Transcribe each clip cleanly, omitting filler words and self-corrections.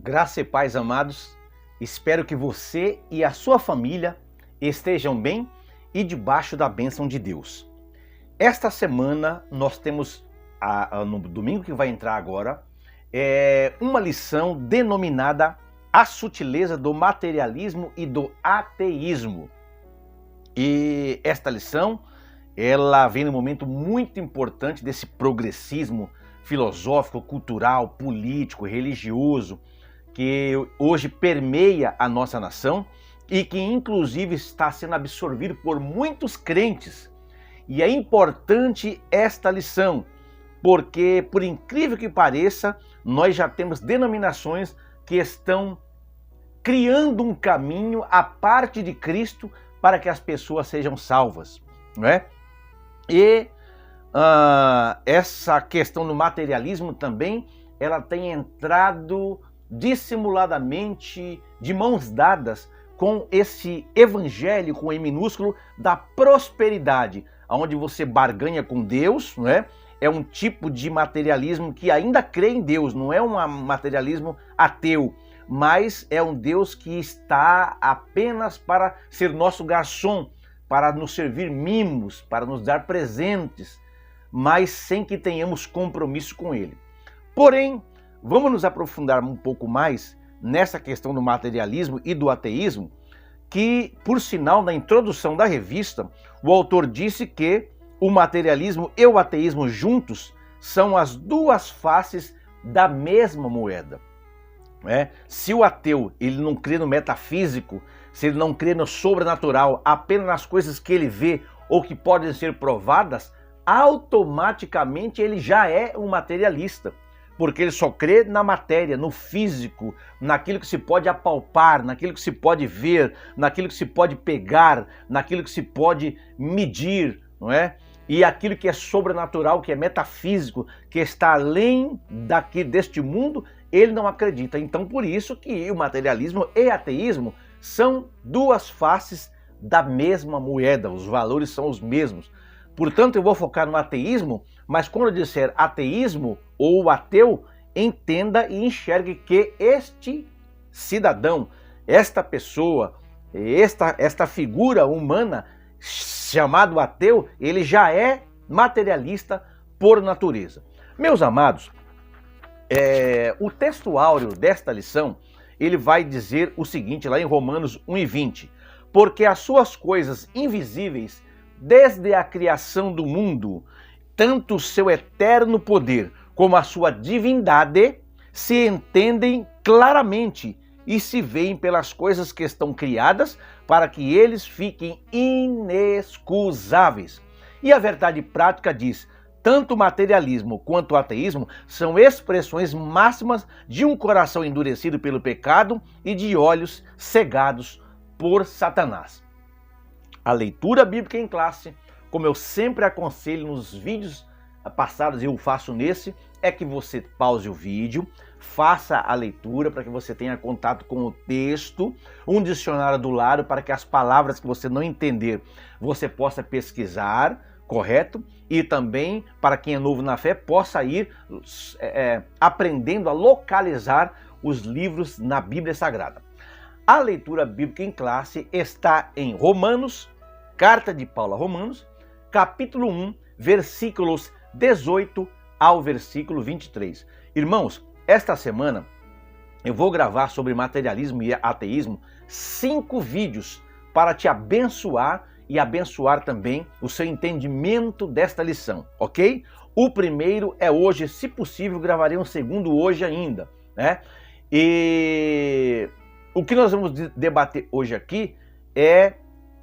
Graça e paz, amados. Espero que você e a sua família estejam bem e debaixo da bênção de Deus. Esta semana nós temos, no domingo que vai entrar agora, uma lição denominada A Sutileza do Materialismo e do Ateísmo. E esta lição, ela vem num momento muito importante desse progressismo filosófico, cultural, político, religioso, que hoje permeia a nossa nação e que inclusive está sendo absorvido por muitos crentes. E é importante esta lição, porque por incrível que pareça, nós já temos denominações que estão criando um caminho à parte de Cristo para que as pessoas sejam salvas, não é? E essa questão do materialismo também, ela tem entrado dissimuladamente, de mãos dadas, com esse evangelho, com E minúsculo, da prosperidade, onde você barganha com Deus, não é? É um tipo de materialismo que ainda crê em Deus, não é um materialismo ateu, mas é um Deus que está apenas para ser nosso garçom, para nos servir mimos, para nos dar presentes, mas sem que tenhamos compromisso com Ele. Porém, vamos nos aprofundar um pouco mais nessa questão do materialismo e do ateísmo, que, por sinal, na introdução da revista, o autor disse que o materialismo e o ateísmo juntos são as duas faces da mesma moeda. Se o ateu ele não crê no metafísico, se ele não crê no sobrenatural, apenas nas coisas que ele vê ou que podem ser provadas, automaticamente ele já é um materialista. Porque ele só crê na matéria, no físico, naquilo que se pode apalpar, naquilo que se pode ver, naquilo que se pode pegar, naquilo que se pode medir, não é? E aquilo que é sobrenatural, que é metafísico, que está além deste mundo, ele não acredita. Então, por isso que o materialismo e ateísmo são duas faces da mesma moeda, os valores são os mesmos. Portanto, eu vou focar no ateísmo, mas quando eu disser ateísmo ou ateu, entenda e enxergue que este cidadão, esta pessoa, esta figura humana chamado ateu, ele já é materialista por natureza. Meus amados, o texto áureo desta lição, ele vai dizer o seguinte, lá em Romanos 1:20, porque as suas coisas invisíveis, desde a criação do mundo, tanto o seu eterno poder como a sua divindade se entendem claramente e se veem pelas coisas que estão criadas para que eles fiquem inexcusáveis. E a verdade prática diz, tanto o materialismo quanto o ateísmo são expressões máximas de um coração endurecido pelo pecado e de olhos cegados por Satanás. A leitura bíblica em classe, como eu sempre aconselho nos vídeos passados e eu faço nesse, é que você pause o vídeo, faça a leitura para que você tenha contato com o texto, um dicionário do lado para que as palavras que você não entender, você possa pesquisar, correto? E também, para quem é novo na fé, possa ir aprendendo a localizar os livros na Bíblia Sagrada. A leitura bíblica em classe está em Romanos, Carta de Paulo a Romanos, capítulo 1, versículos 18 ao versículo 23. Irmãos, esta semana eu vou gravar sobre materialismo e ateísmo 5 vídeos para te abençoar e abençoar também o seu entendimento desta lição, ok? O primeiro é hoje, se possível, gravarei um segundo hoje ainda, né? E o que nós vamos debater hoje aqui é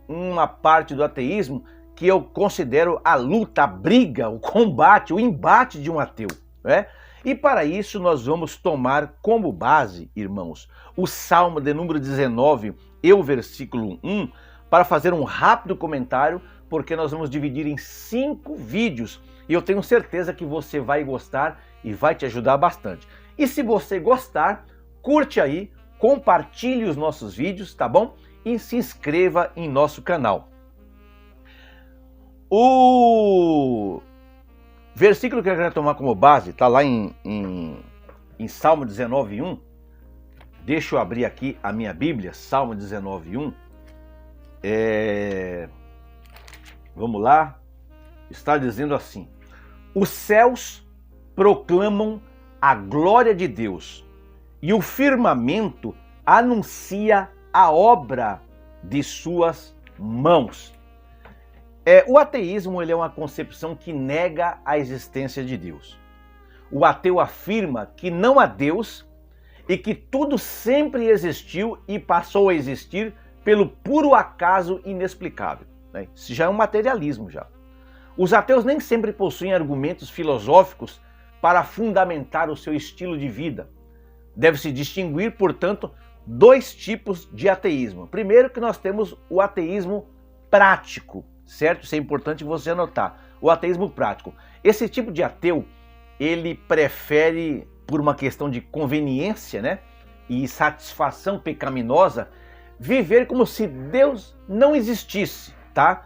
uma parte do ateísmo que eu considero a luta, a briga, o combate, o embate de um ateu, né? E para isso nós vamos tomar como base, irmãos, o Salmo de número 19 e o versículo 1, para fazer um rápido comentário, porque nós vamos dividir em 5 vídeos e eu tenho certeza que você vai gostar e vai te ajudar bastante. E se você gostar, curte aí, compartilhe os nossos vídeos, tá bom? E se inscreva em nosso canal. O versículo que eu quero tomar como base está lá em Salmo 19:1, Deixa eu abrir aqui a minha Bíblia, Salmo 19:1. Vamos lá. Está dizendo assim: os céus proclamam a glória de Deus e o firmamento anuncia a obra de suas mãos. O ateísmo ele é uma concepção que nega a existência de Deus. O ateu afirma que não há Deus e que tudo sempre existiu e passou a existir pelo puro acaso inexplicável. Isso já é um materialismo já. Os ateus nem sempre possuem argumentos filosóficos para fundamentar o seu estilo de vida. Deve-se distinguir, portanto, dois tipos de ateísmo. Primeiro, que nós temos o ateísmo prático, certo? Isso é importante você anotar. O ateísmo prático. Esse tipo de ateu, ele prefere, por uma questão de conveniência, né, e satisfação pecaminosa, viver como se Deus não existisse, tá?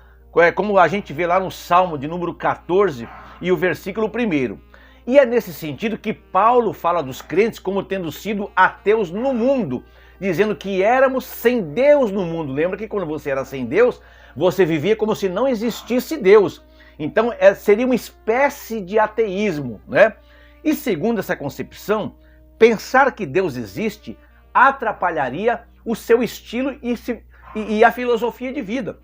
Como a gente vê lá no Salmo de número 14 e o versículo 1. E é nesse sentido que Paulo fala dos crentes como tendo sido ateus no mundo, dizendo que éramos sem Deus no mundo. Lembra que quando você era sem Deus, você vivia como se não existisse Deus. Então seria uma espécie de ateísmo, né? E segundo essa concepção, pensar que Deus existe atrapalharia o seu estilo e a filosofia de vida.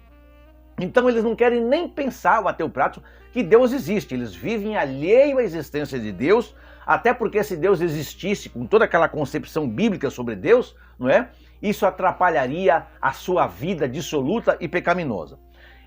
Então eles não querem nem pensar, o ateu prático, que Deus existe. Eles vivem alheio à existência de Deus, até porque se Deus existisse com toda aquela concepção bíblica sobre Deus, não é? Isso atrapalharia a sua vida dissoluta e pecaminosa.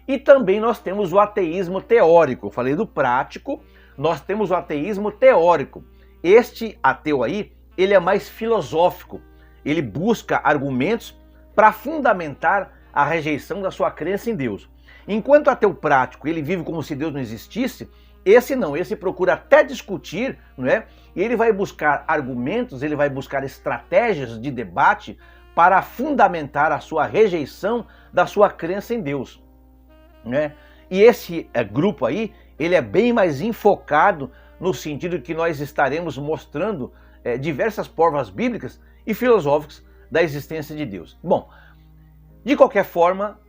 E também nós temos o ateísmo teórico. Eu falei do prático, nós temos o ateísmo teórico. Este ateu aí, ele é mais filosófico. Ele busca argumentos para fundamentar a rejeição da sua crença em Deus. Enquanto o ateu prático, ele vive como se Deus não existisse, esse não, esse procura até discutir, não é? E ele vai buscar argumentos, ele vai buscar estratégias de debate para fundamentar a sua rejeição da sua crença em Deus, né? E esse grupo aí, ele é bem mais enfocado no sentido que nós estaremos mostrando diversas provas bíblicas e filosóficas da existência de Deus. Bom, de qualquer forma,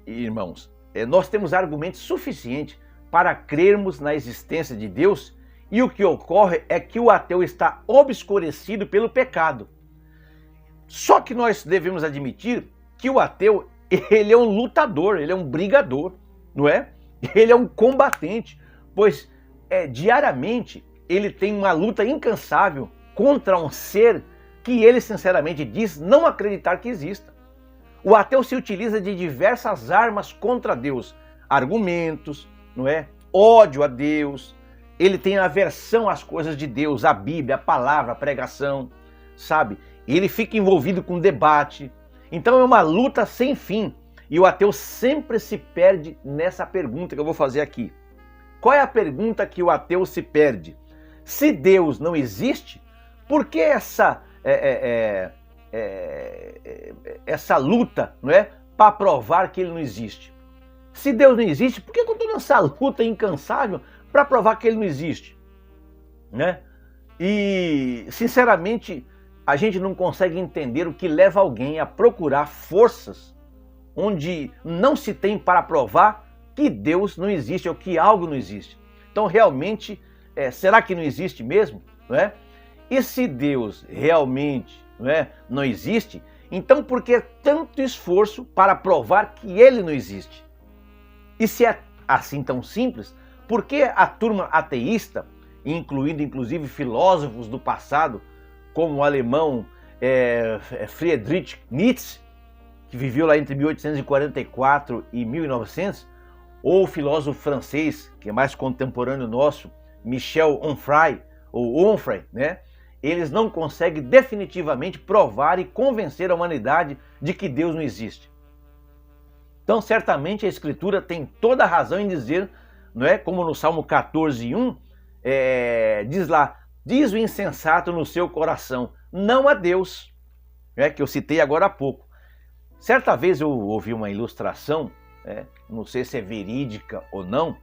irmãos, nós temos argumentos suficientes para crermos na existência de Deus, e o que ocorre é que o ateu está obscurecido pelo pecado. Só que nós devemos admitir que o ateu, ele é um lutador, ele é um brigador, não é? Ele é um combatente, pois diariamente ele tem uma luta incansável contra um ser que ele sinceramente diz não acreditar que exista. O ateu se utiliza de diversas armas contra Deus, argumentos, não é? Ódio a Deus, ele tem aversão às coisas de Deus, a Bíblia, a palavra, a pregação, sabe? Ele fica envolvido com debate. Então é uma luta sem fim. E o ateu sempre se perde nessa pergunta que eu vou fazer aqui. Qual é a pergunta que o ateu se perde? Se Deus não existe, por que essa luta, não é, para provar que ele não existe? Se Deus não existe, por que eu estou nessa luta incansável para provar que ele não existe? Né? E, sinceramente, a gente não consegue entender o que leva alguém a procurar forças onde não se tem para provar que Deus não existe ou que algo não existe. Então, realmente, será que não existe mesmo? Não é? E se Deus realmente não existe, então por que tanto esforço para provar que ele não existe? E se é assim tão simples, por que a turma ateísta, incluindo inclusive filósofos do passado, como o alemão Friedrich Nietzsche, que viveu lá entre 1844 e 1900, ou o filósofo francês, que é mais contemporâneo nosso, Michel Onfray, ou Onfray, né? Eles não conseguem definitivamente provar e convencer a humanidade de que Deus não existe. Então, certamente a Escritura tem toda a razão em dizer, não é? Como no Salmo 14:1, diz lá, diz o insensato no seu coração, não há Deus, que eu citei agora há pouco. Certa vez eu ouvi uma ilustração, não sei se é verídica ou não,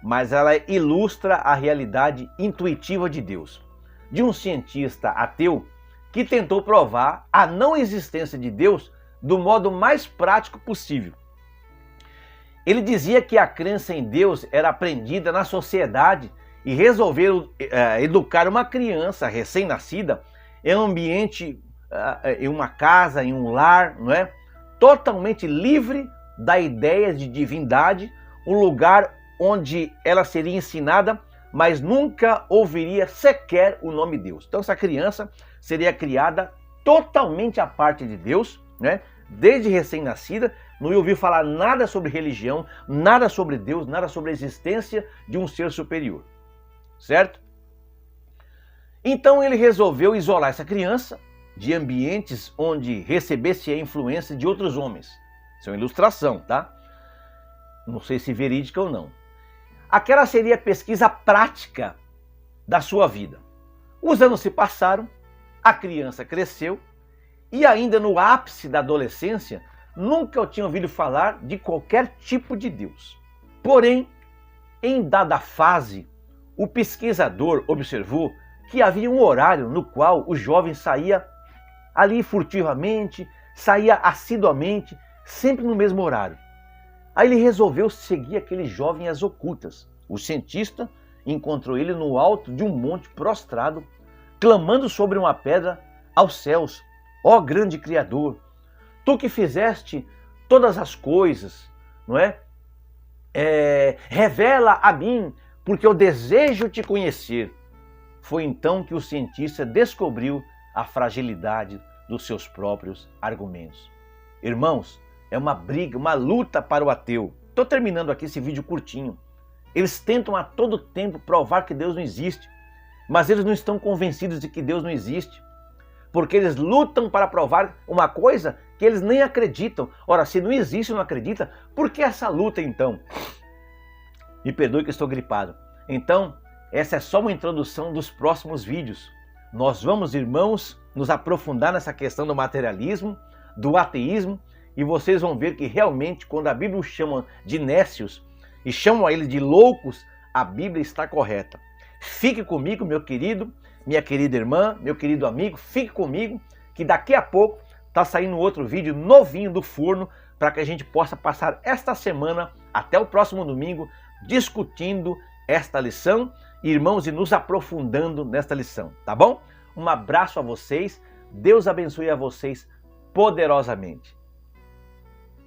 mas ela ilustra a realidade intuitiva de Deus. De um cientista ateu que tentou provar a não existência de Deus do modo mais prático possível. Ele dizia que a crença em Deus era aprendida na sociedade e resolveram educar uma criança recém-nascida em um ambiente, em uma casa, em um lar, não é? Totalmente livre da ideia de divindade, um lugar onde ela seria ensinada, mas nunca ouviria sequer o nome Deus. Então essa criança seria criada totalmente à parte de Deus, né? Desde recém-nascida, não ia ouvir falar nada sobre religião, nada sobre Deus, nada sobre a existência de um ser superior, certo? Então ele resolveu isolar essa criança de ambientes onde recebesse a influência de outros homens. Isso é uma ilustração, tá? Não sei se verídica ou não. Aquela seria a pesquisa prática da sua vida. Os anos se passaram, a criança cresceu e ainda no ápice da adolescência nunca eu tinha ouvido falar de qualquer tipo de Deus. Porém, em dada fase, o pesquisador observou que havia um horário no qual o jovem saía ali furtivamente, saía assiduamente, sempre no mesmo horário. Aí ele resolveu seguir aquele jovem às ocultas. O cientista encontrou ele no alto de um monte prostrado, clamando sobre uma pedra aos céus: ó grande Criador, tu que fizeste todas as coisas, não é? Revela a mim, porque eu desejo te conhecer. Foi então que o cientista descobriu a fragilidade dos seus próprios argumentos. Irmãos, é uma briga, uma luta para o ateu. Estou terminando aqui esse vídeo curtinho. Eles tentam a todo tempo provar que Deus não existe, mas eles não estão convencidos de que Deus não existe, porque eles lutam para provar uma coisa que eles nem acreditam. Ora, se não existe e não acredita, por que essa luta então? Me perdoe que estou gripado. Então, essa é só uma introdução dos próximos vídeos. Nós vamos, irmãos, nos aprofundar nessa questão do materialismo, do ateísmo, e vocês vão ver que realmente quando a Bíblia os chama de nécios e chamam a ele de loucos, a Bíblia está correta. Fique comigo, meu querido, minha querida irmã, meu querido amigo, fique comigo, que daqui a pouco está saindo outro vídeo novinho do forno para que a gente possa passar esta semana até o próximo domingo discutindo esta lição, irmãos, e nos aprofundando nesta lição, tá bom? Um abraço a vocês, Deus abençoe a vocês poderosamente.